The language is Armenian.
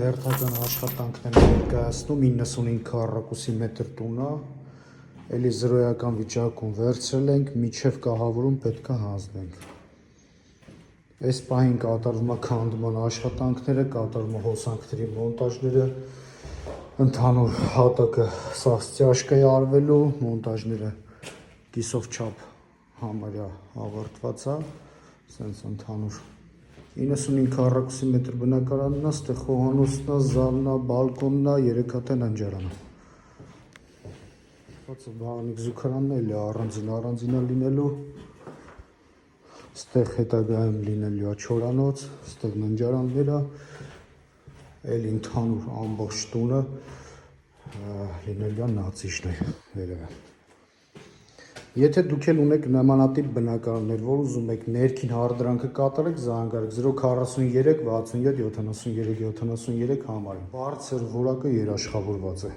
Հերթական աշխատանքն են ներկայացնում 95 քառակուսի մետր տունը, էլի զրոյական վիճակում վերցրել ենք, միջև կահավորում պետք է հանձնենք։ Այս պահին կատարվում է քանդման աշխատանքները, կատարվում է հոսանքների մոնտաժները, ընդհանուր հատակը սաղ ստяжка է արվելու, մոնտաժները կիսով չափ համարյա ավարտված է, սենց ընդհանուր 95 քառակուսի մետր բնակարանն է, ստեղ խոհանոցն է, զալն է, բալկոնն է, 3 հատ է ննջարանը։ Բացը բաղանիք զուգարանն էլ է առանձին է լինելու, ստեղ հետագայում լինելու է չորանոց, ստեղ ննջարանները, էլ ընդհանուր ամբողջ տունը լինելու է նացիչներ վերևը։ Եթե դուք էլ ունեք նմանատիպ բնակարաններ, որ ուզում եք ներքին հարդարանքը կատարեք, զանգարեք 043 67 73 73 համարին։ Բարձր որակը երաշխավորված է։